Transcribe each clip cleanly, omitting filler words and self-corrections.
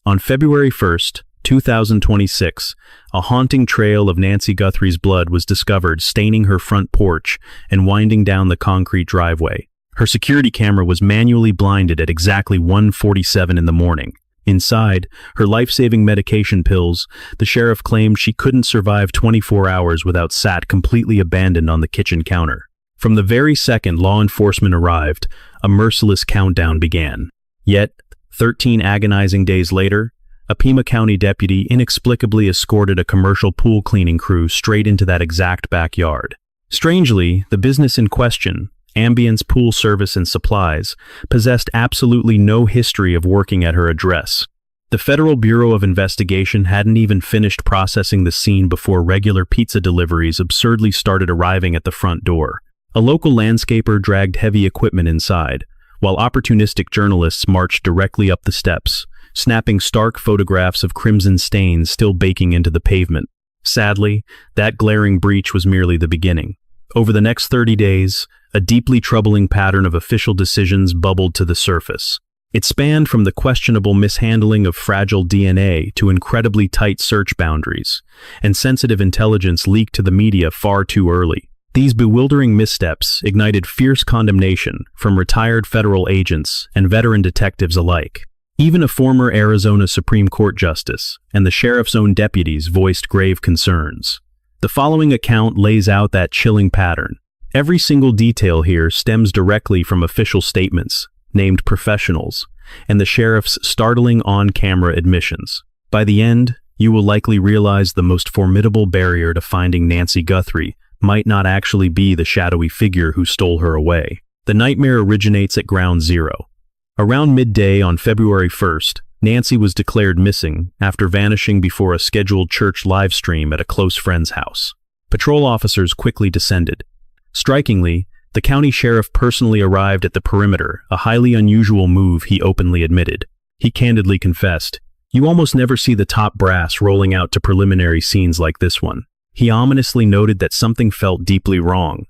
On February 1st, 2026, a haunting trail of Nancy Guthrie's blood was discovered staining her front porch and winding down the concrete driveway. Her security camera was manually blinded at exactly 1:47 in the morning. Inside, her life-saving medication pills, the sheriff claimed she couldn't survive 24 hours without sat completely abandoned on the kitchen counter. From the very second law enforcement arrived, a merciless countdown began. Yet, 13 agonizing days later, a Pima County deputy inexplicably escorted a commercial pool cleaning crew straight into that exact backyard. Strangely, the business in question, Ambience Pool Service and Supplies, possessed absolutely no history of working at her address. The Federal Bureau of Investigation hadn't even finished processing the scene before regular pizza deliveries absurdly started arriving at the front door. A local landscaper dragged heavy equipment inside, while opportunistic journalists marched directly up the steps, snapping stark photographs of crimson stains still baking into the pavement. Sadly, that glaring breach was merely the beginning. Over the next 30 days, a deeply troubling pattern of official decisions bubbled to the surface. It spanned from the questionable mishandling of fragile DNA to incredibly tight search boundaries, and sensitive intelligence leaked to the media far too early. These bewildering missteps ignited fierce condemnation from retired federal agents and veteran detectives alike. Even a former Arizona Supreme Court justice and the sheriff's own deputies voiced grave concerns. The following account lays out that chilling pattern. Every single detail here stems directly from official statements, named professionals, and the sheriff's startling on-camera admissions. By the end, you will likely realize the most formidable barrier to finding Nancy Guthrie might not actually be the shadowy figure who stole her away. The nightmare originates at ground zero. Around midday on February 1st, Nancy was declared missing after vanishing before a scheduled church live stream at a close friend's house. Patrol officers quickly descended. Strikingly, the county sheriff personally arrived at the perimeter, a highly unusual move he openly admitted. He candidly confessed, "You almost never see the top brass rolling out to preliminary scenes like this one." He ominously noted that something felt deeply wrong.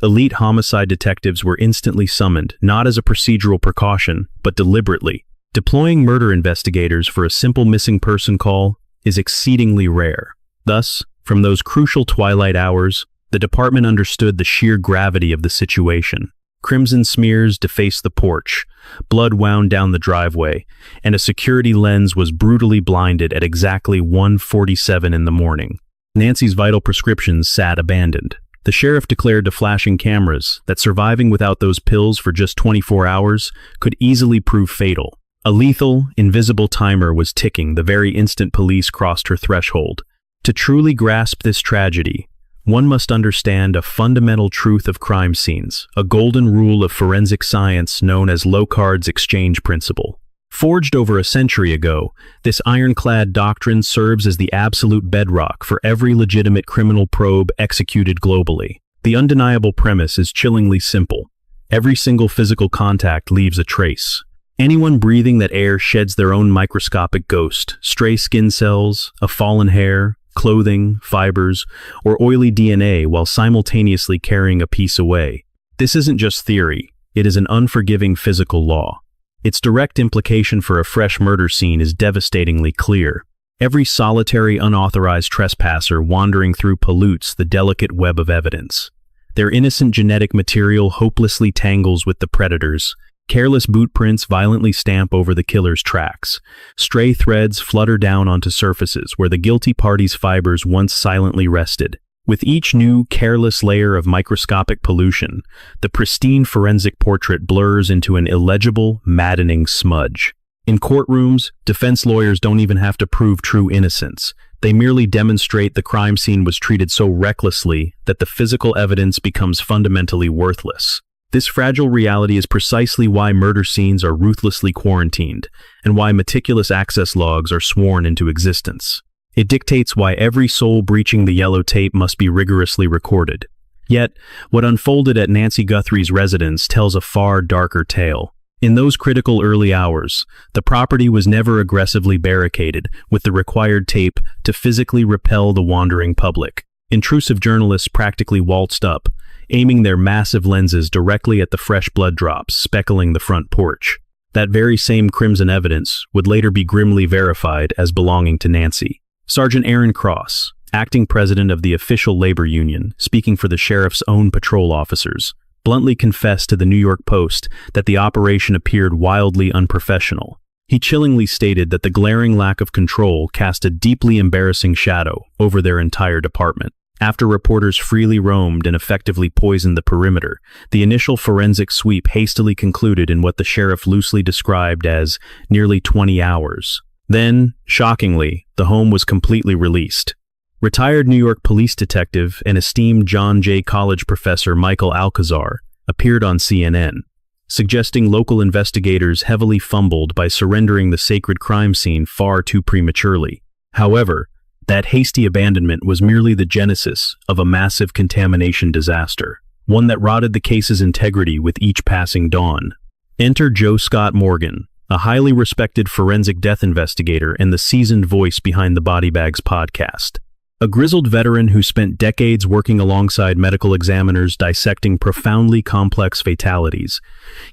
Elite homicide detectives were instantly summoned, not as a procedural precaution, but deliberately. Deploying murder investigators for a simple missing person call is exceedingly rare. Thus, from those crucial twilight hours, the department understood the sheer gravity of the situation. Crimson smears defaced the porch, blood wound down the driveway, and a security lens was brutally blinded at exactly 1:47 in the morning. Nancy's vital prescriptions sat abandoned. The sheriff declared to flashing cameras that surviving without those pills for just 24 hours could easily prove fatal. A lethal, invisible timer was ticking the very instant police crossed her threshold. To truly grasp this tragedy, one must understand a fundamental truth of crime scenes, a golden rule of forensic science known as Locard's exchange principle. Forged over a century ago, this ironclad doctrine serves as the absolute bedrock for every legitimate criminal probe executed globally. The undeniable premise is chillingly simple. Every single physical contact leaves a trace. Anyone breathing that air sheds their own microscopic ghost, stray skin cells, a fallen hair, clothing, fibers, or oily DNA while simultaneously carrying a piece away. This isn't just theory, it is an unforgiving physical law. Its direct implication for a fresh murder scene is devastatingly clear. Every solitary unauthorized trespasser wandering through pollutes the delicate web of evidence. Their innocent genetic material hopelessly tangles with the predators. Careless boot prints violently stamp over the killer's tracks. Stray threads flutter down onto surfaces where the guilty party's fibers once silently rested. With each new, careless layer of microscopic pollution, the pristine forensic portrait blurs into an illegible, maddening smudge. In courtrooms, defense lawyers don't even have to prove true innocence. They merely demonstrate the crime scene was treated so recklessly that the physical evidence becomes fundamentally worthless. This fragile reality is precisely why murder scenes are ruthlessly quarantined, and why meticulous access logs are sworn into existence. It dictates why every soul breaching the yellow tape must be rigorously recorded. Yet, what unfolded at Nancy Guthrie's residence tells a far darker tale. In those critical early hours, the property was never aggressively barricaded with the required tape to physically repel the wandering public. Intrusive journalists practically waltzed up, aiming their massive lenses directly at the fresh blood drops speckling the front porch. That very same crimson evidence would later be grimly verified as belonging to Nancy. Sergeant Aaron Cross, acting president of the official labor union, speaking for the sheriff's own patrol officers, bluntly confessed to the New York Post that the operation appeared wildly unprofessional. He chillingly stated that the glaring lack of control cast a deeply embarrassing shadow over their entire department. After reporters freely roamed and effectively poisoned the perimeter, the initial forensic sweep hastily concluded in what the sheriff loosely described as nearly 20 hours. Then, shockingly, the home was completely released. Retired New York police detective and esteemed John Jay College professor Michael Alcazar appeared on CNN, suggesting local investigators heavily fumbled by surrendering the sacred crime scene far too prematurely. However, that hasty abandonment was merely the genesis of a massive contamination disaster, one that rotted the case's integrity with each passing dawn. Enter Joe Scott Morgan, a highly respected forensic death investigator and the seasoned voice behind the Body Bags podcast. A grizzled veteran who spent decades working alongside medical examiners dissecting profoundly complex fatalities,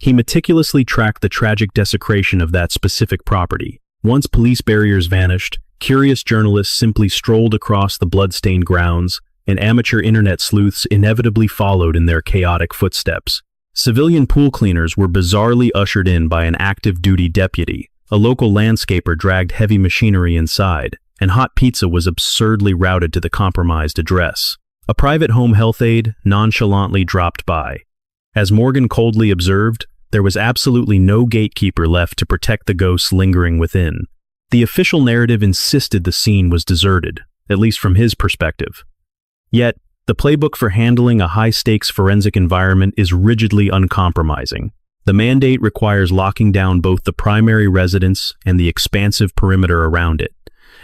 he meticulously tracked the tragic desecration of that specific property. Once police barriers vanished, curious journalists simply strolled across the blood-stained grounds, and amateur internet sleuths inevitably followed in their chaotic footsteps. Civilian pool cleaners were bizarrely ushered in by an active-duty deputy. A local landscaper dragged heavy machinery inside, and hot pizza was absurdly routed to the compromised address. A private home health aide nonchalantly dropped by. As Morgan coldly observed, there was absolutely no gatekeeper left to protect the ghosts lingering within. The official narrative insisted the scene was deserted, at least from his perspective. Yet, the playbook for handling a high-stakes forensic environment is rigidly uncompromising. The mandate requires locking down both the primary residence and the expansive perimeter around it,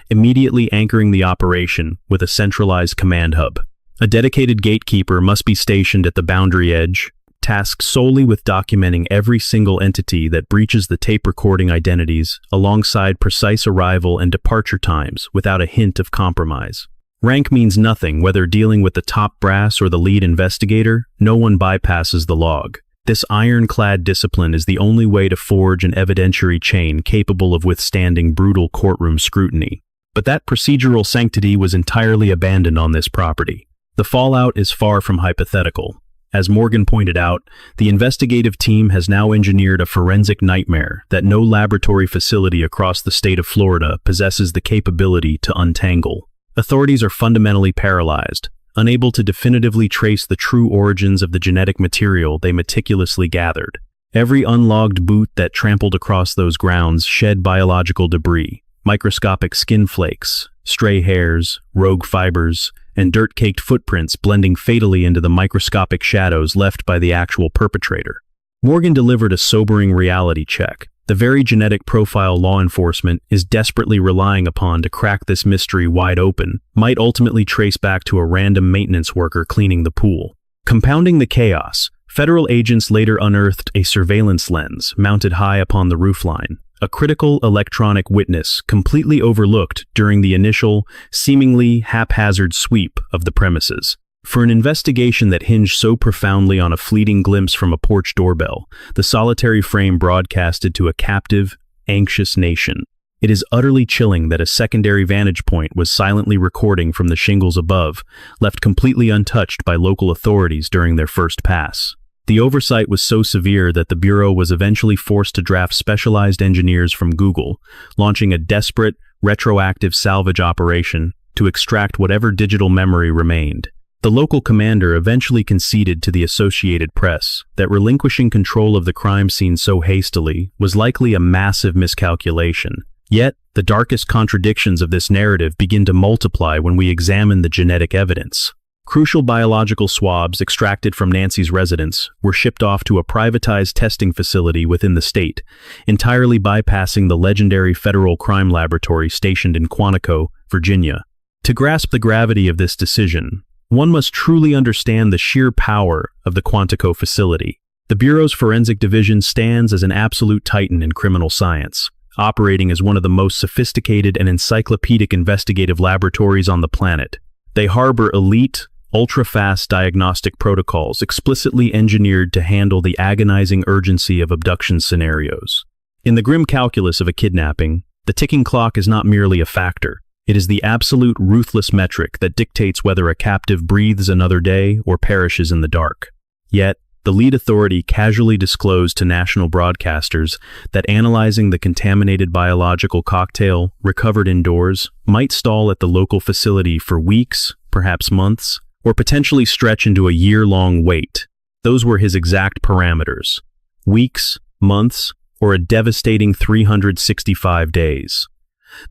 immediately anchoring the operation with a centralized command hub. A dedicated gatekeeper must be stationed at the boundary edge, tasked solely with documenting every single entity that breaches the tape recording identities alongside precise arrival and departure times without a hint of compromise. Rank means nothing whether dealing with the top brass or the lead investigator. No one bypasses the log. This ironclad discipline is the only way to forge an evidentiary chain capable of withstanding brutal courtroom scrutiny. But that procedural sanctity was entirely abandoned on this property. The fallout is far from hypothetical. As Morgan pointed out, the investigative team has now engineered a forensic nightmare that no laboratory facility across the state of Florida possesses the capability to untangle. Authorities are fundamentally paralyzed, unable to definitively trace the true origins of the genetic material they meticulously gathered. Every unlogged boot that trampled across those grounds shed biological debris, microscopic skin flakes, stray hairs, rogue fibers, and dirt-caked footprints blending fatally into the microscopic shadows left by the actual perpetrator. Morgan delivered a sobering reality check. The very genetic profile law enforcement is desperately relying upon to crack this mystery wide open might ultimately trace back to a random maintenance worker cleaning the pool. Compounding the chaos, federal agents later unearthed a surveillance lens mounted high upon the roofline, a critical electronic witness completely overlooked during the initial, seemingly haphazard sweep of the premises. For an investigation that hinged so profoundly on a fleeting glimpse from a porch doorbell, the solitary frame broadcasted to a captive, anxious nation. It is utterly chilling that a secondary vantage point was silently recording from the shingles above, left completely untouched by local authorities during their first pass. The oversight was so severe that the Bureau was eventually forced to draft specialized engineers from Google, launching a desperate, retroactive salvage operation to extract whatever digital memory remained. The local commander eventually conceded to the Associated Press that relinquishing control of the crime scene so hastily was likely a massive miscalculation. Yet, the darkest contradictions of this narrative begin to multiply when we examine the genetic evidence. Crucial biological swabs extracted from Nancy's residence were shipped off to a privatized testing facility within the state, entirely bypassing the legendary federal crime laboratory stationed in Quantico, Virginia. To grasp the gravity of this decision, one must truly understand the sheer power of the Quantico facility. The Bureau's forensic division stands as an absolute titan in criminal science, operating as one of the most sophisticated and encyclopedic investigative laboratories on the planet. They harbor elite, ultra-fast diagnostic protocols explicitly engineered to handle the agonizing urgency of abduction scenarios. In the grim calculus of a kidnapping, the ticking clock is not merely a factor. It is the absolute ruthless metric that dictates whether a captive breathes another day or perishes in the dark. Yet, the lead authority casually disclosed to national broadcasters that analyzing the contaminated biological cocktail recovered indoors might stall at the local facility for weeks, perhaps months, or potentially stretch into a year-long wait. Those were his exact parameters. Weeks, months, or a devastating 365 days.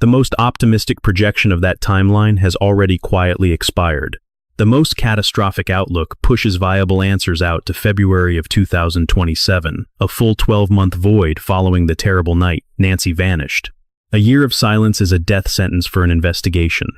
The most optimistic projection of that timeline has already quietly expired. The most catastrophic outlook pushes viable answers out to February of 2027, a full 12-month void following the terrible night Nancy vanished. A year of silence is a death sentence for an investigation.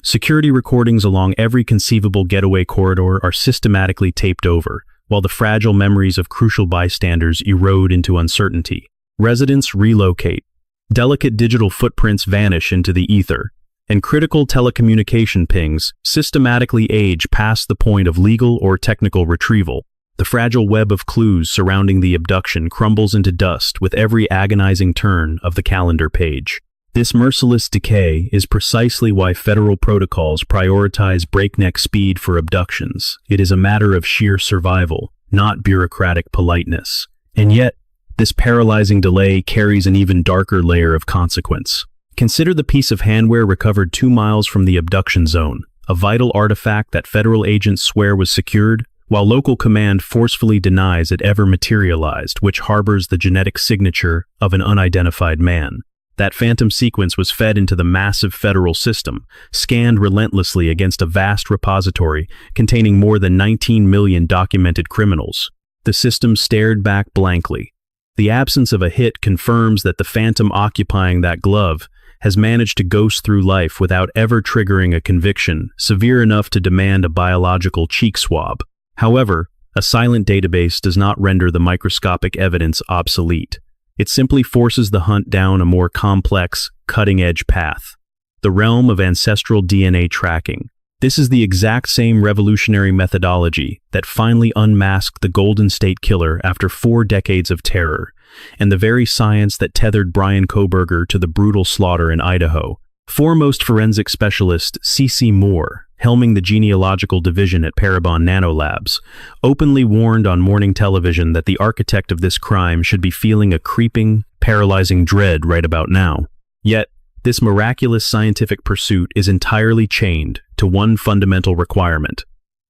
Security recordings along every conceivable getaway corridor are systematically taped over, while the fragile memories of crucial bystanders erode into uncertainty. Residents relocate. Delicate digital footprints vanish into the ether, and critical telecommunication pings systematically age past the point of legal or technical retrieval. The fragile web of clues surrounding the abduction crumbles into dust with every agonizing turn of the calendar page. This merciless decay is precisely why federal protocols prioritize breakneck speed for abductions. It is a matter of sheer survival, not bureaucratic politeness. And yet, this paralyzing delay carries an even darker layer of consequence. Consider the piece of handwear recovered 2 miles from the abduction zone, a vital artifact that federal agents swear was secured, while local command forcefully denies it ever materialized, which harbors the genetic signature of an unidentified man. That phantom sequence was fed into the massive federal system, scanned relentlessly against a vast repository containing more than 19 million documented criminals. The system stared back blankly. The absence of a hit confirms that the phantom occupying that glove has managed to ghost through life without ever triggering a conviction severe enough to demand a biological cheek swab. However, a silent database does not render the microscopic evidence obsolete. It simply forces the hunt down a more complex, cutting-edge path, the realm of ancestral DNA tracking. This is the exact same revolutionary methodology that finally unmasked the Golden State Killer after 4 decades of terror, and the very science that tethered Brian Kohberger to the brutal slaughter in Idaho. Foremost forensic specialist C.C. Moore, helming the genealogical division at Parabon Nanolabs, openly warned on morning television that the architect of this crime should be feeling a creeping, paralyzing dread right about now. Yet, this miraculous scientific pursuit is entirely chained to one fundamental requirement: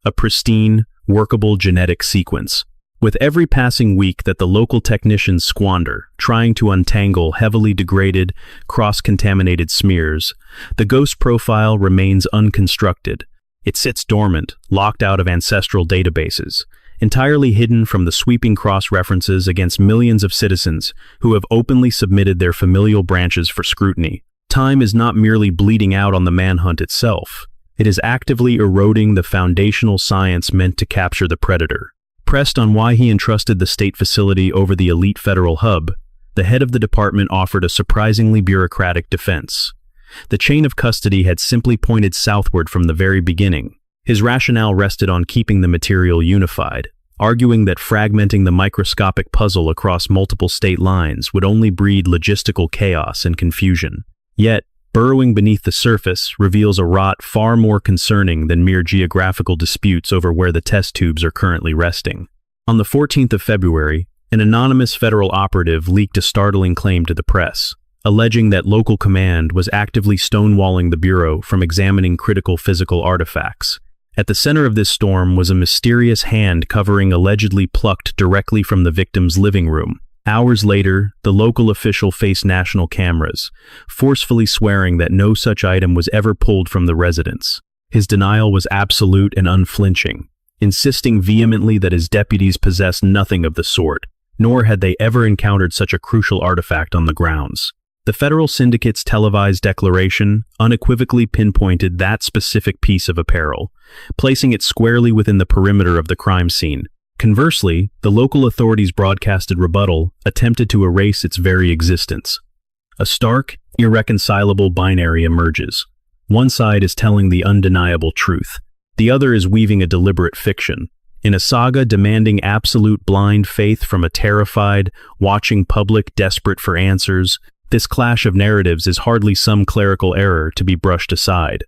a pristine, workable genetic sequence. With every passing week that the local technicians squander trying to untangle heavily degraded, cross-contaminated smears, the ghost profile remains unconstructed. It sits dormant, locked out of ancestral databases, entirely hidden from the sweeping cross-references against millions of citizens who have openly submitted their familial branches for scrutiny. Time is not merely bleeding out on the manhunt itself. It is actively eroding the foundational science meant to capture the predator. Pressed on why he entrusted the state facility over the elite federal hub, the head of the department offered a surprisingly bureaucratic defense. The chain of custody had simply pointed southward from the very beginning. His rationale rested on keeping the material unified, arguing that fragmenting the microscopic puzzle across multiple state lines would only breed logistical chaos and confusion. Yet, burrowing beneath the surface reveals a rot far more concerning than mere geographical disputes over where the test tubes are currently resting. On the 14th of February, an anonymous federal operative leaked a startling claim to the press, alleging that local command was actively stonewalling the Bureau from examining critical physical artifacts. At the center of this storm was a mysterious hand covering allegedly plucked directly from the victim's living room. Hours later, the local official faced national cameras, forcefully swearing that no such item was ever pulled from the residence. His denial was absolute and unflinching, insisting vehemently that his deputies possessed nothing of the sort, nor had they ever encountered such a crucial artifact on the grounds. The federal syndicate's televised declaration unequivocally pinpointed that specific piece of apparel, placing it squarely within the perimeter of the crime scene. Conversely, the local authorities' broadcasted rebuttal attempted to erase its very existence. A stark, irreconcilable binary emerges. One side is telling the undeniable truth. The other is weaving a deliberate fiction. In a saga demanding absolute blind faith from a terrified, watching public desperate for answers, this clash of narratives is hardly some clerical error to be brushed aside.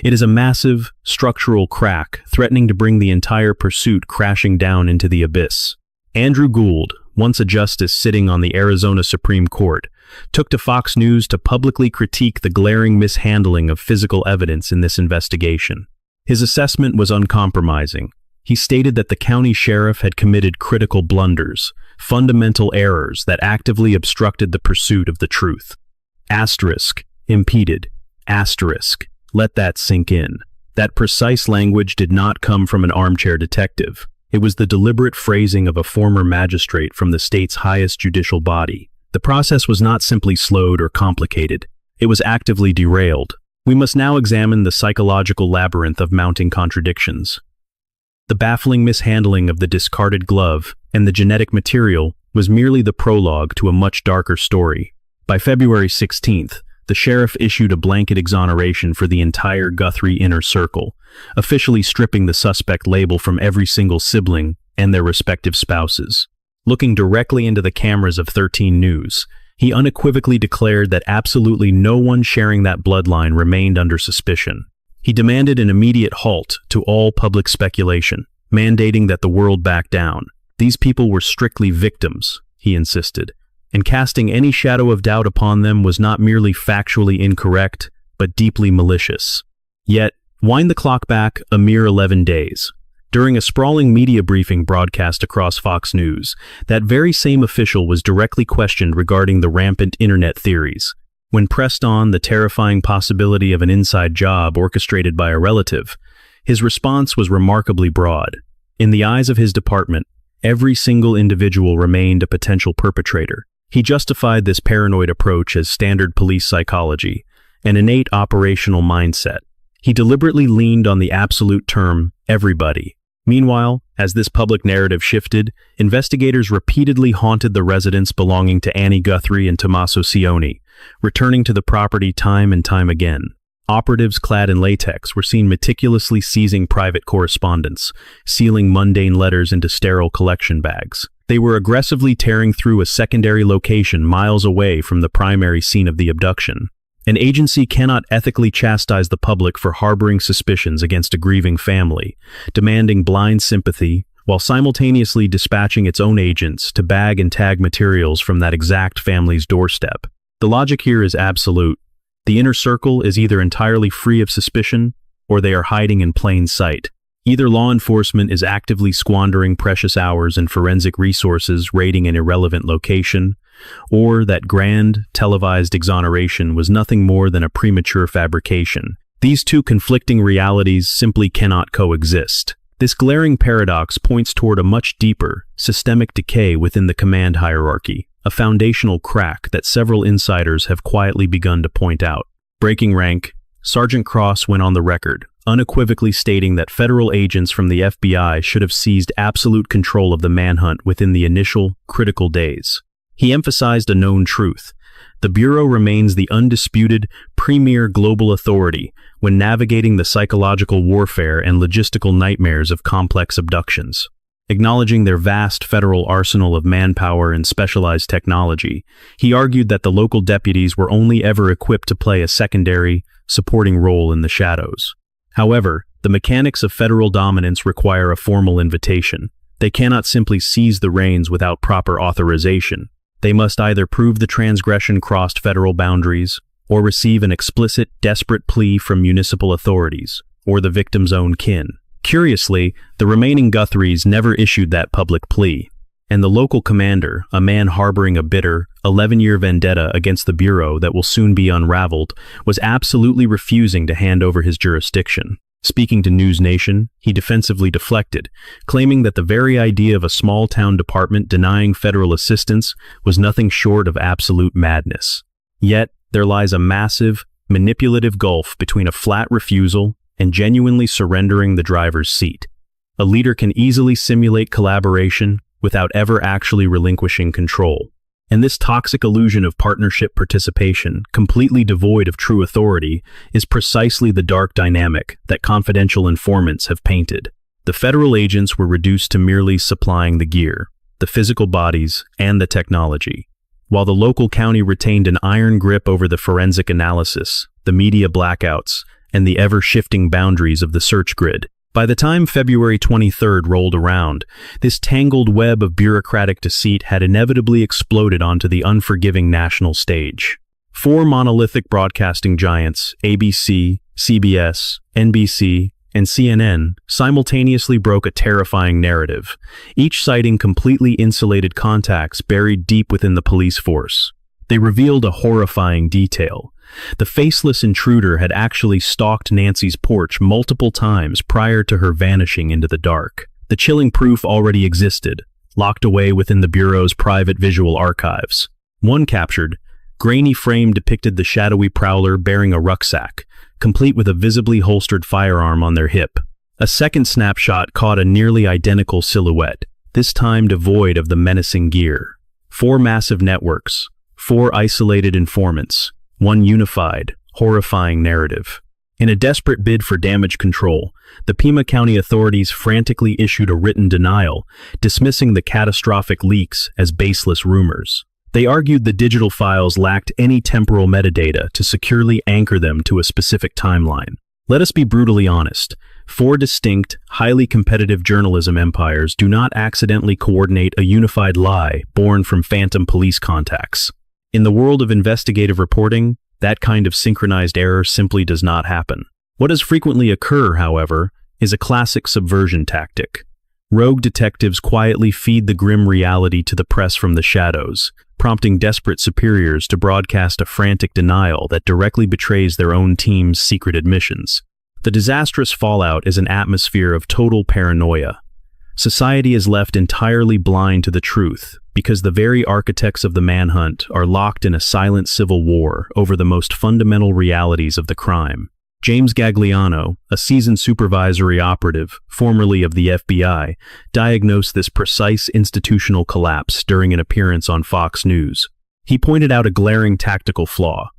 It is a massive, structural crack threatening to bring the entire pursuit crashing down into the abyss. Andrew Gould, once a justice sitting on the Arizona Supreme Court, took to Fox News to publicly critique the glaring mishandling of physical evidence in this investigation. His assessment was uncompromising. He stated that the county sheriff had committed critical blunders, fundamental errors that actively obstructed the pursuit of the truth. Asterisk, impeded. Asterisk, let that sink in. That precise language did not come from an armchair detective. It was the deliberate phrasing of a former magistrate from the state's highest judicial body. The process was not simply slowed or complicated. It was actively derailed. We must now examine the psychological labyrinth of mounting contradictions. The baffling mishandling of the discarded glove and the genetic material was merely the prologue to a much darker story. By February 16th, the sheriff issued a blanket exoneration for the entire Guthrie inner circle, officially stripping the suspect label from every single sibling and their respective spouses. Looking directly into the cameras of 13 News, he unequivocally declared that absolutely no one sharing that bloodline remained under suspicion. He demanded an immediate halt to all public speculation, mandating that the world back down. These people were strictly victims, he insisted, and casting any shadow of doubt upon them was not merely factually incorrect, but deeply malicious. Yet, wind the clock back a mere 11 days. During a sprawling media briefing broadcast across Fox News, that very same official was directly questioned regarding the rampant internet theories. When pressed on the terrifying possibility of an inside job orchestrated by a relative, his response was remarkably broad. In the eyes of his department, every single individual remained a potential perpetrator. He justified this paranoid approach as standard police psychology, an innate operational mindset. He deliberately leaned on the absolute term, everybody. Meanwhile, as this public narrative shifted, investigators repeatedly haunted the residence belonging to Annie Guthrie and Tommaso Cioni, returning to the property time and time again. Operatives clad in latex were seen meticulously seizing private correspondence, sealing mundane letters into sterile collection bags. They were aggressively tearing through a secondary location miles away from the primary scene of the abduction. An agency cannot ethically chastise the public for harboring suspicions against a grieving family, demanding blind sympathy, while simultaneously dispatching its own agents to bag and tag materials from that exact family's doorstep. The logic here is absolute. The inner circle is either entirely free of suspicion, or they are hiding in plain sight. Either law enforcement is actively squandering precious hours and forensic resources raiding an irrelevant location, or that grand, televised exoneration was nothing more than a premature fabrication. These two conflicting realities simply cannot coexist. This glaring paradox points toward a much deeper, systemic decay within the command hierarchy, a foundational crack that several insiders have quietly begun to point out. Breaking rank, Sergeant Cross went on the record, unequivocally stating that federal agents from the FBI should have seized absolute control of the manhunt within the initial, critical days. He emphasized a known truth. The Bureau remains the undisputed, premier global authority when navigating the psychological warfare and logistical nightmares of complex abductions. Acknowledging their vast federal arsenal of manpower and specialized technology, he argued that the local deputies were only ever equipped to play a secondary, supporting role in the shadows. However, the mechanics of federal dominance require a formal invitation. They cannot simply seize the reins without proper authorization. They must either prove the transgression crossed federal boundaries, or receive an explicit, desperate plea from municipal authorities, or the victim's own kin. Curiously, the remaining Guthries never issued that public plea, and the local commander, a man harboring a bitter, 11-year vendetta against the Bureau that will soon be unraveled, was absolutely refusing to hand over his jurisdiction. Speaking to News Nation, he defensively deflected, claiming that the very idea of a small-town department denying federal assistance was nothing short of absolute madness. Yet, there lies a massive, manipulative gulf between a flat refusal and genuinely surrendering the driver's seat. A leader can easily simulate collaboration without ever actually relinquishing control. And this toxic illusion of partnership participation, completely devoid of true authority, is precisely the dark dynamic that confidential informants have painted. The federal agents were reduced to merely supplying the gear, the physical bodies, and the technology, while the local county retained an iron grip over the forensic analysis, the media blackouts, and the ever-shifting boundaries of the search grid. By the time February 23rd rolled around, this tangled web of bureaucratic deceit had inevitably exploded onto the unforgiving national stage. Four monolithic broadcasting giants, ABC, CBS, NBC, and CNN, simultaneously broke a terrifying narrative, each citing completely insulated contacts buried deep within the police force. They revealed a horrifying detail. The faceless intruder had actually stalked Nancy's porch multiple times prior to her vanishing into the dark. The chilling proof already existed, locked away within the Bureau's private visual archives. One captured, grainy frame depicted the shadowy prowler bearing a rucksack, complete with a visibly holstered firearm on their hip. A second snapshot caught a nearly identical silhouette, this time devoid of the menacing gear. Four massive networks, four isolated informants, one unified, horrifying narrative. In a desperate bid for damage control, the Pima County authorities frantically issued a written denial, dismissing the catastrophic leaks as baseless rumors. They argued the digital files lacked any temporal metadata to securely anchor them to a specific timeline. Let us be brutally honest. Four distinct, highly competitive journalism empires do not accidentally coordinate a unified lie born from phantom police contacts. In the world of investigative reporting, that kind of synchronized error simply does not happen. What does frequently occur, however, is a classic subversion tactic. Rogue detectives quietly feed the grim reality to the press from the shadows, prompting desperate superiors to broadcast a frantic denial that directly betrays their own team's secret admissions. The disastrous fallout is an atmosphere of total paranoia. Society is left entirely blind to the truth because the very architects of the manhunt are locked in a silent civil war over the most fundamental realities of the crime. James Gagliano, a seasoned supervisory operative, formerly of the FBI, diagnosed this precise institutional collapse during an appearance on Fox News. He pointed out a glaring tactical flaw.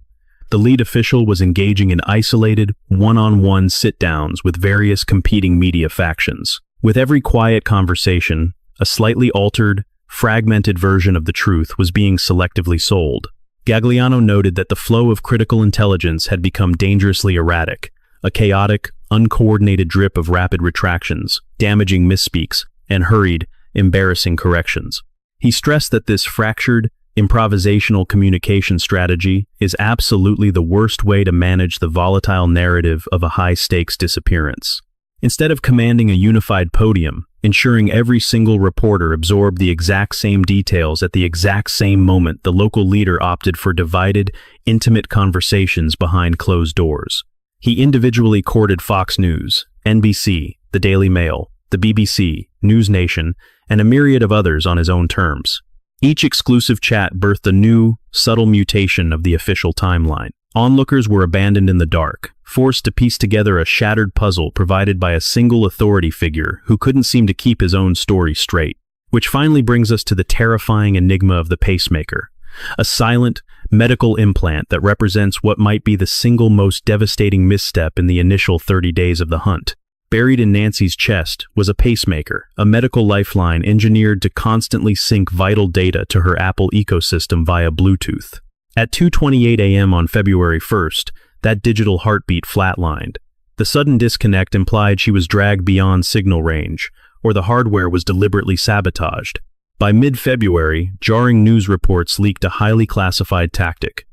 The lead official was engaging in isolated, one-on-one sit-downs with various competing media factions. With every quiet conversation, a slightly altered, fragmented version of the truth was being selectively sold. Gagliano noted that the flow of critical intelligence had become dangerously erratic, a chaotic, uncoordinated drip of rapid retractions, damaging misspeaks, and hurried, embarrassing corrections. He stressed that this fractured, improvisational communication strategy is absolutely the worst way to manage the volatile narrative of a high-stakes disappearance. Instead of commanding a unified podium, ensuring every single reporter absorbed the exact same details at the exact same moment, the local leader opted for divided, intimate conversations behind closed doors. He individually courted Fox News, NBC, the Daily Mail, the BBC, News Nation, and a myriad of others on his own terms. Each exclusive chat birthed a new, subtle mutation of the official timeline. Onlookers were abandoned in the dark, forced to piece together a shattered puzzle provided by a single authority figure who couldn't seem to keep his own story straight. Which finally brings us to the terrifying enigma of the pacemaker, a silent, medical implant that represents what might be the single most devastating misstep in the initial 30 days of the hunt. Buried in Nancy's chest was a pacemaker, a medical lifeline engineered to constantly sync vital data to her Apple ecosystem via Bluetooth. At 2:28 a.m. on February 1st, that digital heartbeat flatlined. The sudden disconnect implied she was dragged beyond signal range, or the hardware was deliberately sabotaged. By mid-February, jarring news reports leaked a highly classified tactic.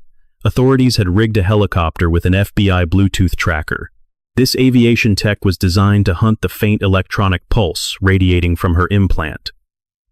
Authorities had rigged a helicopter with an FBI Bluetooth tracker. This aviation tech was designed to hunt the faint electronic pulse radiating from her implant.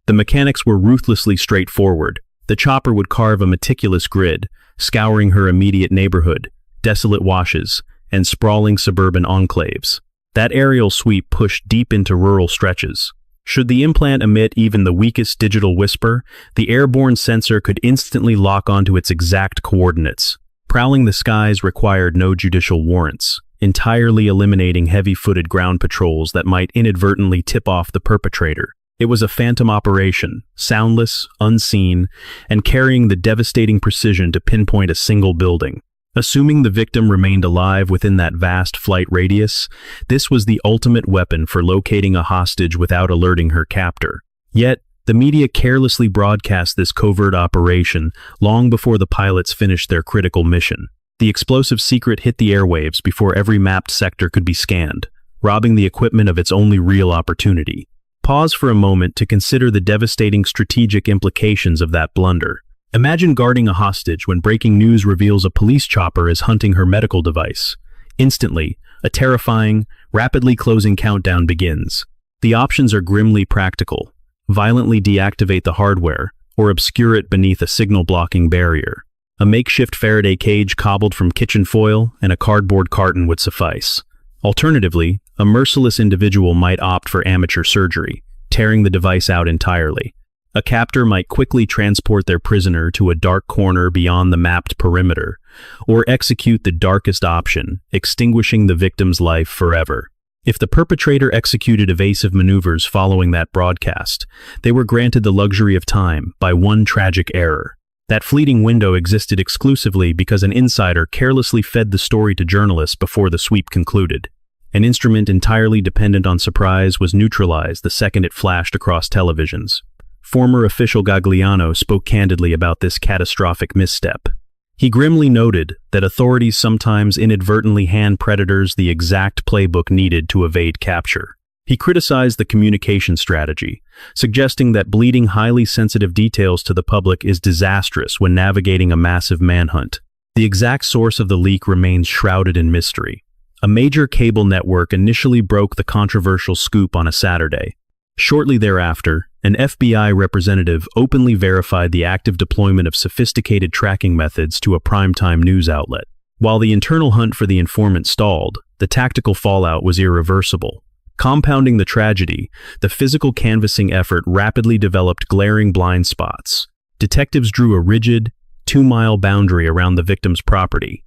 The mechanics were ruthlessly straightforward. The chopper would carve a meticulous grid, scouring her immediate neighborhood, desolate washes, and sprawling suburban enclaves. That aerial sweep pushed deep into rural stretches. Should the implant emit even the weakest digital whisper, the airborne sensor could instantly lock onto its exact coordinates. Prowling the skies required no judicial warrants, entirely eliminating heavy-footed ground patrols that might inadvertently tip off the perpetrator. It was a phantom operation, soundless, unseen, and carrying the devastating precision to pinpoint a single building. Assuming the victim remained alive within that vast flight radius, this was the ultimate weapon for locating a hostage without alerting her captor. Yet, the media carelessly broadcast this covert operation long before the pilots finished their critical mission. The explosive secret hit the airwaves before every mapped sector could be scanned, robbing the equipment of its only real opportunity. Pause for a moment to consider the devastating strategic implications of that blunder. Imagine guarding a hostage when breaking news reveals a police chopper is hunting her medical device. Instantly, a terrifying, rapidly closing countdown begins. The options are grimly practical: violently deactivate the hardware, or obscure it beneath a signal-blocking barrier. A makeshift Faraday cage cobbled from kitchen foil and a cardboard carton would suffice. Alternatively, a merciless individual might opt for amateur surgery, tearing the device out entirely. A captor might quickly transport their prisoner to a dark corner beyond the mapped perimeter, or execute the darkest option, extinguishing the victim's life forever. If the perpetrator executed evasive maneuvers following that broadcast, they were granted the luxury of time by one tragic error. That fleeting window existed exclusively because an insider carelessly fed the story to journalists before the sweep concluded. An instrument entirely dependent on surprise was neutralized the second it flashed across televisions. Former official Gagliano spoke candidly about this catastrophic misstep. He grimly noted that authorities sometimes inadvertently hand predators the exact playbook needed to evade capture. He criticized the communication strategy, suggesting that bleeding highly sensitive details to the public is disastrous when navigating a massive manhunt. The exact source of the leak remains shrouded in mystery. A major cable network initially broke the controversial scoop on a Saturday. Shortly thereafter, an FBI representative openly verified the active deployment of sophisticated tracking methods to a primetime news outlet. While the internal hunt for the informant stalled, the tactical fallout was irreversible. Compounding the tragedy, the physical canvassing effort rapidly developed glaring blind spots. Detectives drew a rigid, 2-mile boundary around the victim's property,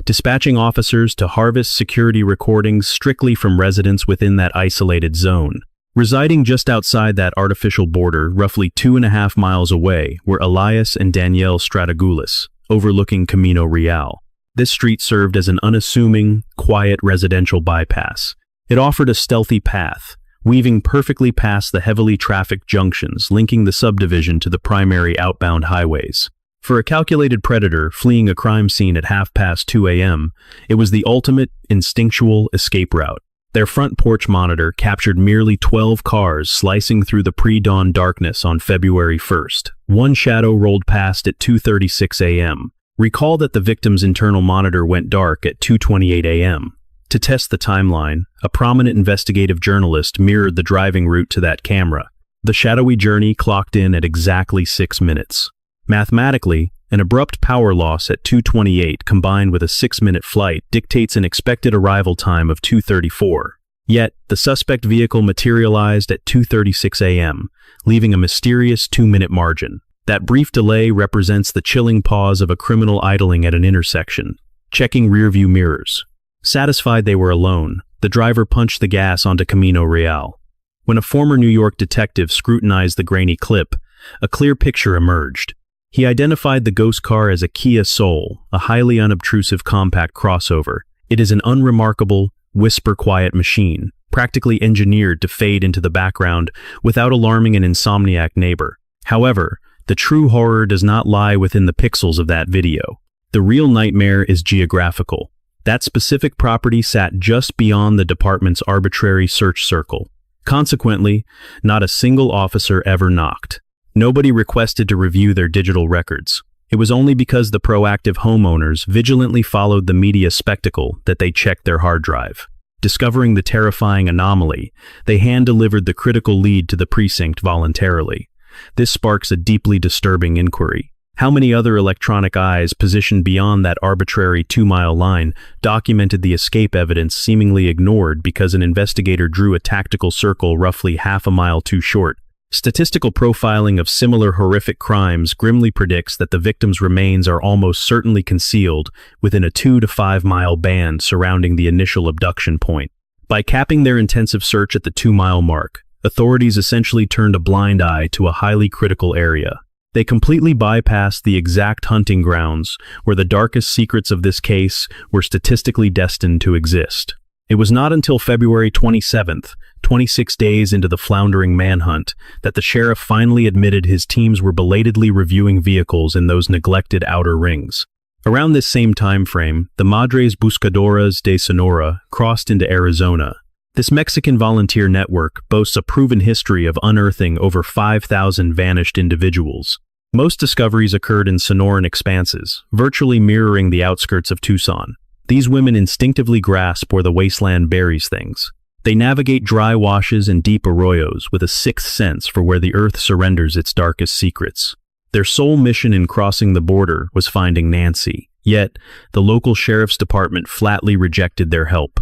dispatching officers to harvest security recordings strictly from residents within that isolated zone. Residing just outside that artificial border, roughly 2.5 miles away, were Elias and Danielle Stratagoulis, overlooking Camino Real. This street served as an unassuming, quiet residential bypass. It offered a stealthy path, weaving perfectly past the heavily trafficked junctions linking the subdivision to the primary outbound highways. For a calculated predator fleeing a crime scene at 2:30 a.m., it was the ultimate, instinctual escape route. Their front porch monitor captured merely 12 cars slicing through the pre-dawn darkness on February 1st. One shadow rolled past at 2:36 a.m. Recall that the victim's internal monitor went dark at 2:28 a.m. To test the timeline, a prominent investigative journalist mirrored the driving route to that camera. The shadowy journey clocked in at exactly 6 minutes. Mathematically, an abrupt power loss at 2:28 combined with a 6-minute flight dictates an expected arrival time of 2:34. Yet, the suspect vehicle materialized at 2:36 a.m., leaving a mysterious 2-minute margin. That brief delay represents the chilling pause of a criminal idling at an intersection, checking rearview mirrors. Satisfied they were alone, the driver punched the gas onto Camino Real. When a former New York detective scrutinized the grainy clip, a clear picture emerged. He identified the ghost car as a Kia Soul, a highly unobtrusive compact crossover. It is an unremarkable, whisper-quiet machine, practically engineered to fade into the background without alarming an insomniac neighbor. However, the true horror does not lie within the pixels of that video. The real nightmare is geographical. That specific property sat just beyond the department's arbitrary search circle. Consequently, not a single officer ever knocked. Nobody requested to review their digital records. It was only because the proactive homeowners vigilantly followed the media spectacle that they checked their hard drive. Discovering the terrifying anomaly, they hand-delivered the critical lead to the precinct voluntarily. This sparks a deeply disturbing inquiry. How many other electronic eyes positioned beyond that arbitrary 2-mile line documented the escape evidence seemingly ignored because an investigator drew a tactical circle roughly half a mile too short? Statistical profiling of similar horrific crimes grimly predicts that the victims' remains are almost certainly concealed within a 2 to 5 mile band surrounding the initial abduction point. By capping their intensive search at the 2-mile mark, authorities essentially turned a blind eye to a highly critical area. They completely bypassed the exact hunting grounds where the darkest secrets of this case were statistically destined to exist. It was not until February 27th, 26 days into the floundering manhunt, that the sheriff finally admitted his teams were belatedly reviewing vehicles in those neglected outer rings. Around this same time frame, the Madres Buscadoras de Sonora crossed into Arizona. This Mexican volunteer network boasts a proven history of unearthing over 5,000 vanished individuals. Most discoveries occurred in Sonoran expanses, virtually mirroring the outskirts of Tucson. These women instinctively grasp where the wasteland buries things. They navigate dry washes and deep arroyos with a sixth sense for where the earth surrenders its darkest secrets. Their sole mission in crossing the border was finding Nancy, yet the local sheriff's department flatly rejected their help.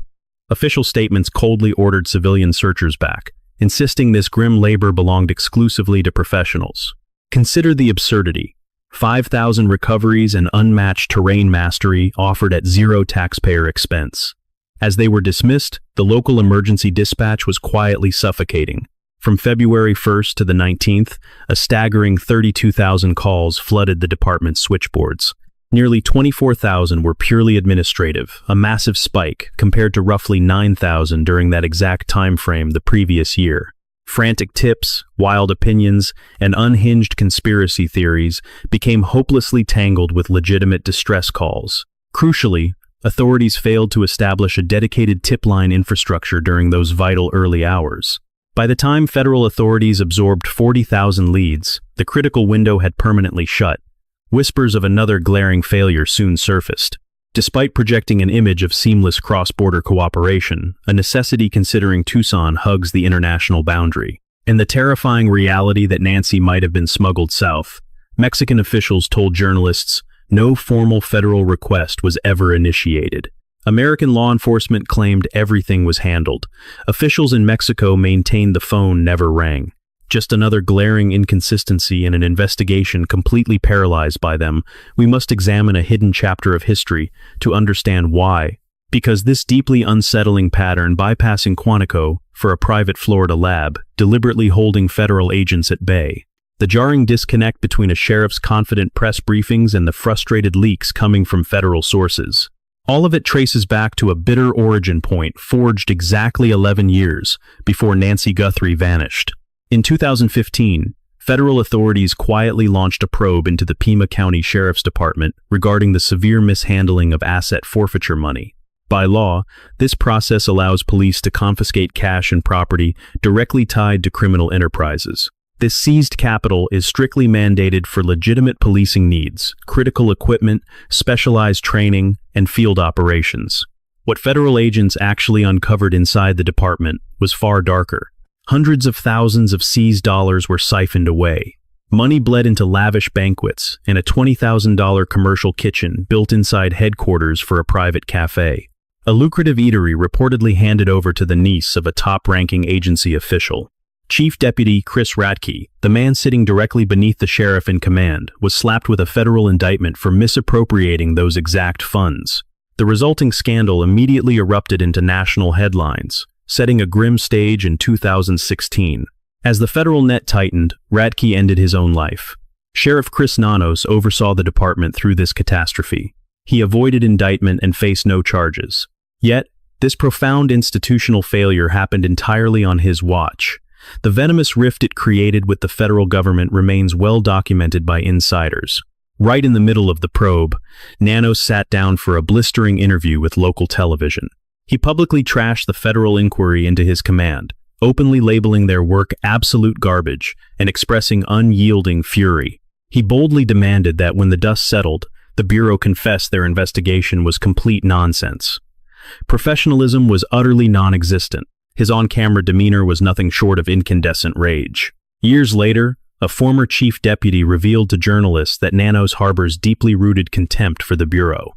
Official statements coldly ordered civilian searchers back, insisting this grim labor belonged exclusively to professionals. Consider the absurdity. 5,000 recoveries and unmatched terrain mastery offered at zero taxpayer expense. As they were dismissed, the local emergency dispatch was quietly suffocating. From February 1st to the 19th, a staggering 32,000 calls flooded the department's switchboards. Nearly 24,000 were purely administrative, a massive spike compared to roughly 9,000 during that exact time frame the previous year. Frantic tips, wild opinions, and unhinged conspiracy theories became hopelessly tangled with legitimate distress calls. Crucially, authorities failed to establish a dedicated tip line infrastructure during those vital early hours. By the time federal authorities absorbed 40,000 leads, the critical window had permanently shut. Whispers of another glaring failure soon surfaced. Despite projecting an image of seamless cross-border cooperation, a necessity considering Tucson hugs the international boundary. In the terrifying reality that Nancy might have been smuggled south, Mexican officials told journalists no formal federal request was ever initiated. American law enforcement claimed everything was handled. Officials in Mexico maintained the phone never rang. Just another glaring inconsistency in an investigation completely paralyzed by them. We must examine a hidden chapter of history to understand why. Because this deeply unsettling pattern bypassing Quantico for a private Florida lab, deliberately holding federal agents at bay. The jarring disconnect between a sheriff's confident press briefings and the frustrated leaks coming from federal sources. All of it traces back to a bitter origin point forged exactly 11 years before Nancy Guthrie vanished. In 2015, federal authorities quietly launched a probe into the Pima County Sheriff's Department regarding the severe mishandling of asset forfeiture money. By law, this process allows police to confiscate cash and property directly tied to criminal enterprises. This seized capital is strictly mandated for legitimate policing needs, critical equipment, specialized training, and field operations. What federal agents actually uncovered inside the department was far darker. Hundreds of thousands of seized dollars were siphoned away. Money bled into lavish banquets and a $20,000 commercial kitchen built inside headquarters for a private cafe. A lucrative eatery reportedly handed over to the niece of a top-ranking agency official. Chief Deputy Chris Radke, the man sitting directly beneath the sheriff in command, was slapped with a federal indictment for misappropriating those exact funds. The resulting scandal immediately erupted into national headlines, setting a grim stage in 2016. As the federal net tightened, Radke ended his own life. Sheriff Chris Nanos oversaw the department through this catastrophe. He avoided indictment and faced no charges. Yet, this profound institutional failure happened entirely on his watch. The venomous rift it created with the federal government remains well documented by insiders. Right in the middle of the probe, Nanos sat down for a blistering interview with local television. He publicly trashed the federal inquiry into his command, openly labeling their work absolute garbage and expressing unyielding fury. He boldly demanded that when the dust settled, the Bureau confess their investigation was complete nonsense. Professionalism was utterly non-existent. His on-camera demeanor was nothing short of incandescent rage. Years later, a former chief deputy revealed to journalists that Nanos harbors deeply rooted contempt for the Bureau.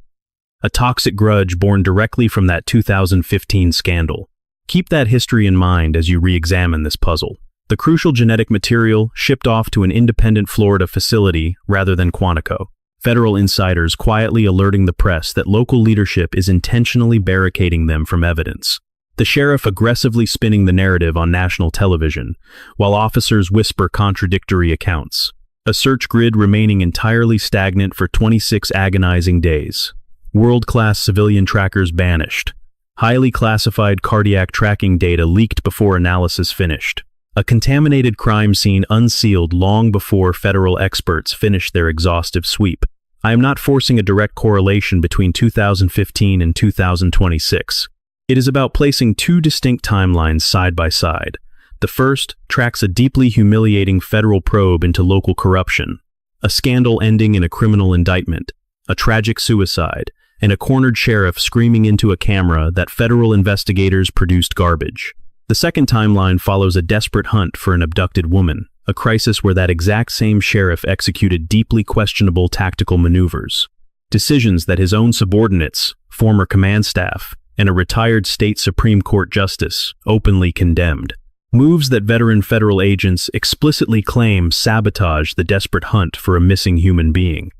A toxic grudge born directly from that 2015 scandal. Keep that history in mind as you re-examine this puzzle. The crucial genetic material shipped off to an independent Florida facility rather than Quantico. Federal insiders quietly alerting the press that local leadership is intentionally barricading them from evidence. The sheriff aggressively spinning the narrative on national television, while officers whisper contradictory accounts. a search grid remaining entirely stagnant for 26 agonizing days. World-class civilian trackers banished. Highly classified cardiac tracking data leaked before analysis finished. A contaminated crime scene unsealed long before federal experts finished their exhaustive sweep. I am not forcing a direct correlation between 2015 and 2026. It is about placing two distinct timelines side by side. The first tracks a deeply humiliating federal probe into local corruption, a scandal ending in a criminal indictment, a tragic suicide, and a cornered sheriff screaming into a camera that federal investigators produced garbage. The second timeline follows a desperate hunt for an abducted woman, a crisis where that exact same sheriff executed deeply questionable tactical maneuvers. Decisions that his own subordinates, former command staff, and a retired state Supreme Court justice openly condemned. Moves that veteran federal agents explicitly claim sabotage the desperate hunt for a missing human being.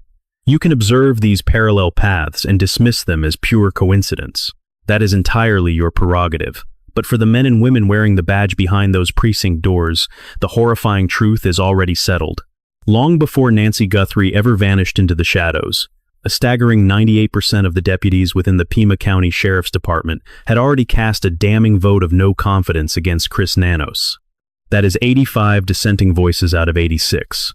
You can observe these parallel paths and dismiss them as pure coincidence. That is entirely your prerogative. But for the men and women wearing the badge behind those precinct doors, the horrifying truth is already settled. Long before Nancy Guthrie ever vanished into the shadows, a staggering 98% of the deputies within the Pima County Sheriff's Department had already cast a damning vote of no confidence against Chris Nanos. That is 85 dissenting voices out of 86.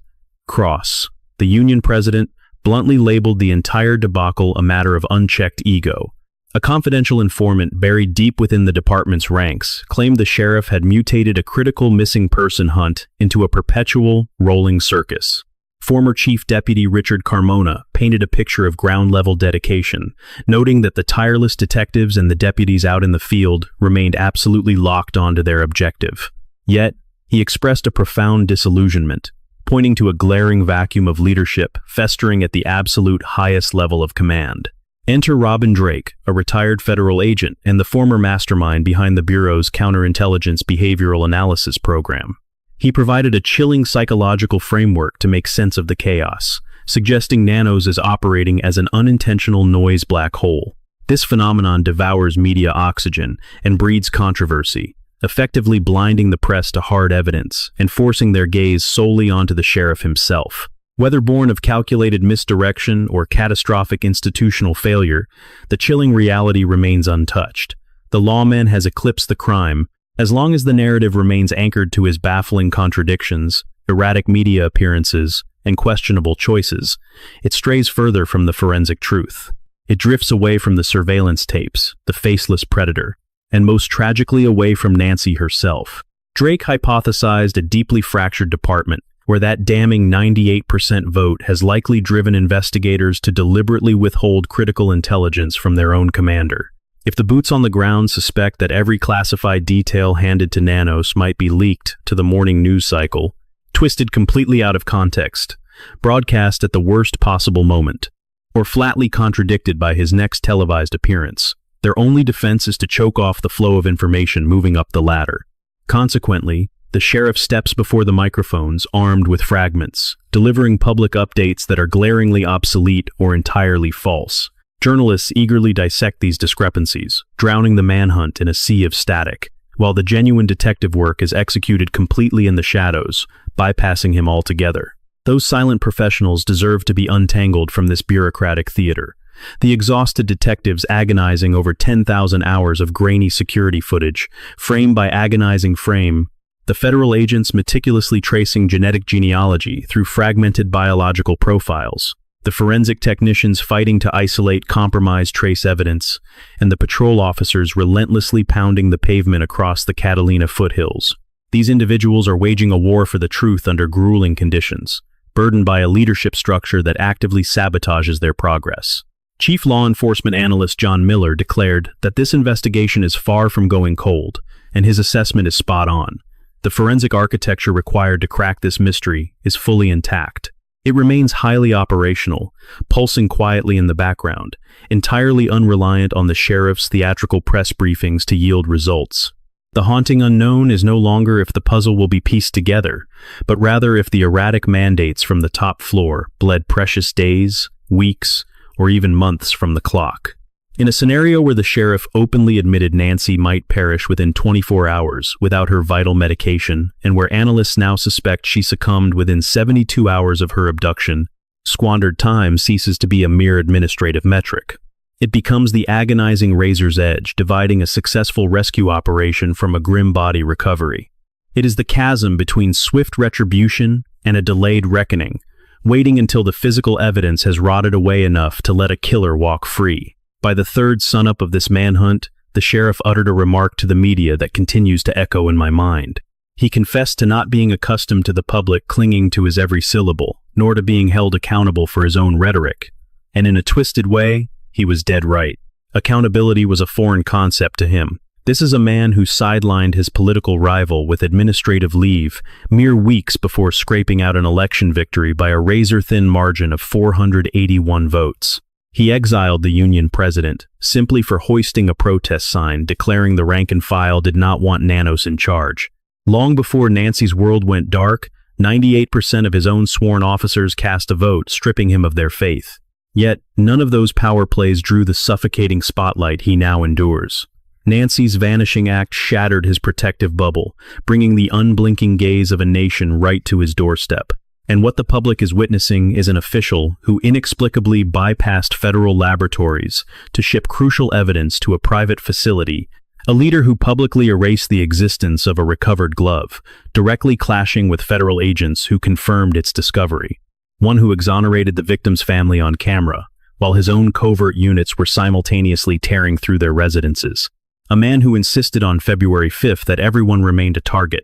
Cross, the union president, bluntly labeled the entire debacle a matter of unchecked ego. A confidential informant buried deep within the department's ranks claimed the sheriff had mutated a critical missing person hunt into a perpetual, rolling circus. Former Chief Deputy Richard Carmona painted a picture of ground-level dedication, noting that the tireless detectives and the deputies out in the field remained absolutely locked onto their objective. Yet, he expressed a profound disillusionment, pointing to a glaring vacuum of leadership festering at the absolute highest level of command. Enter Robin Drake, a retired federal agent and the former mastermind behind the Bureau's counterintelligence behavioral analysis program. He provided a chilling psychological framework to make sense of the chaos, suggesting Nanos is operating as an unintentional noise black hole. This phenomenon devours media oxygen and breeds controversy, effectively blinding the press to hard evidence and forcing their gaze solely onto the sheriff himself. Whether born of calculated misdirection or catastrophic institutional failure, the chilling reality remains untouched. The lawman has eclipsed the crime. As long as the narrative remains anchored to his baffling contradictions, erratic media appearances, and questionable choices, it strays further from the forensic truth. It drifts away from the surveillance tapes, the faceless predator, and most tragically away from Nancy herself. Drake hypothesized a deeply fractured department, where that damning 98% vote has likely driven investigators to deliberately withhold critical intelligence from their own commander. If the boots on the ground suspect that every classified detail handed to Nanos might be leaked to the morning news cycle, twisted completely out of context, broadcast at the worst possible moment, or flatly contradicted by his next televised appearance, their only defense is to choke off the flow of information moving up the ladder. Consequently, the sheriff steps before the microphones armed with fragments, delivering public updates that are glaringly obsolete or entirely false. Journalists eagerly dissect these discrepancies, drowning the manhunt in a sea of static, while the genuine detective work is executed completely in the shadows, bypassing him altogether. Those silent professionals deserve to be untangled from this bureaucratic theater. The exhausted detectives agonizing over 10,000 hours of grainy security footage, frame by agonizing frame, the federal agents meticulously tracing genetic genealogy through fragmented biological profiles, the forensic technicians fighting to isolate compromised trace evidence, and the patrol officers relentlessly pounding the pavement across the Catalina foothills. These individuals are waging a war for the truth under grueling conditions, burdened by a leadership structure that actively sabotages their progress. Chief Law Enforcement Analyst John Miller declared that this investigation is far from going cold, and his assessment is spot on. The forensic architecture required to crack this mystery is fully intact. It remains highly operational, pulsing quietly in the background, entirely unreliant on the sheriff's theatrical press briefings to yield results. The haunting unknown is no longer if the puzzle will be pieced together, but rather if the erratic mandates from the top floor bled precious days, weeks, or even months from the clock. In a scenario where the sheriff openly admitted Nancy might perish within 24 hours without her vital medication, and where analysts now suspect she succumbed within 72 hours of her abduction, squandered time ceases to be a mere administrative metric. It becomes the agonizing razor's edge, dividing a successful rescue operation from a grim body recovery. It is the chasm between swift retribution and a delayed reckoning, waiting until the physical evidence has rotted away enough to let a killer walk free. By the third sunup of this manhunt, the sheriff uttered a remark to the media that continues to echo in my mind. He confessed to not being accustomed to the public clinging to his every syllable, nor to being held accountable for his own rhetoric. And in a twisted way, he was dead right. Accountability was a foreign concept to him. This is a man who sidelined his political rival with administrative leave mere weeks before scraping out an election victory by a razor-thin margin of 481 votes. He exiled the union president simply for hoisting a protest sign declaring the rank and file did not want Nanos in charge. Long before Nancy's world went dark, 98% of his own sworn officers cast a vote stripping him of their faith. Yet, none of those power plays drew the suffocating spotlight he now endures. Nancy's vanishing act shattered his protective bubble, bringing the unblinking gaze of a nation right to his doorstep. And what the public is witnessing is an official who inexplicably bypassed federal laboratories to ship crucial evidence to a private facility, a leader who publicly erased the existence of a recovered glove, directly clashing with federal agents who confirmed its discovery. One who exonerated the victim's family on camera, while his own covert units were simultaneously tearing through their residences. A man who insisted on February 5th that everyone remained a target,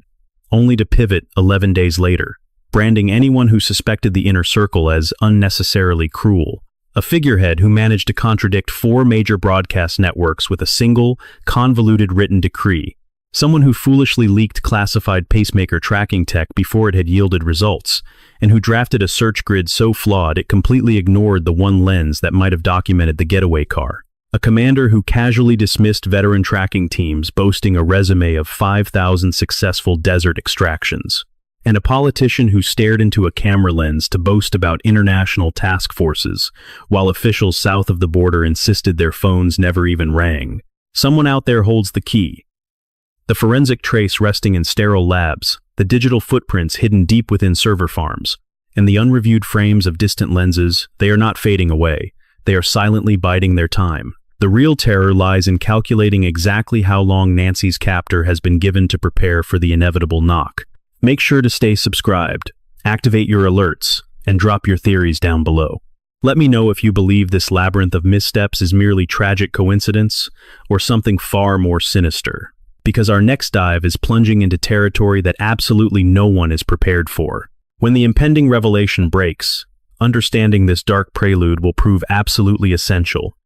only to pivot 11 days later, branding anyone who suspected the inner circle as unnecessarily cruel. A figurehead who managed to contradict 4 major broadcast networks with a single, convoluted written decree. Someone who foolishly leaked classified pacemaker tracking tech before it had yielded results, and who drafted a search grid so flawed it completely ignored the one lens that might have documented the getaway car. A commander who casually dismissed veteran tracking teams boasting a resume of 5,000 successful desert extractions. And a politician who stared into a camera lens to boast about international task forces, while officials south of the border insisted their phones never even rang. Someone out there holds the key. The forensic trace resting in sterile labs, the digital footprints hidden deep within server farms, and the unreviewed frames of distant lenses, they are not fading away. They are silently biding their time. The real terror lies in calculating exactly how long Nancy's captor has been given to prepare for the inevitable knock. Make sure to stay subscribed, activate your alerts, and drop your theories down below. Let me know if you believe this labyrinth of missteps is merely tragic coincidence or something far more sinister. Because our next dive is plunging into territory that absolutely no one is prepared for. When the impending revelation breaks, understanding this dark prelude will prove absolutely essential.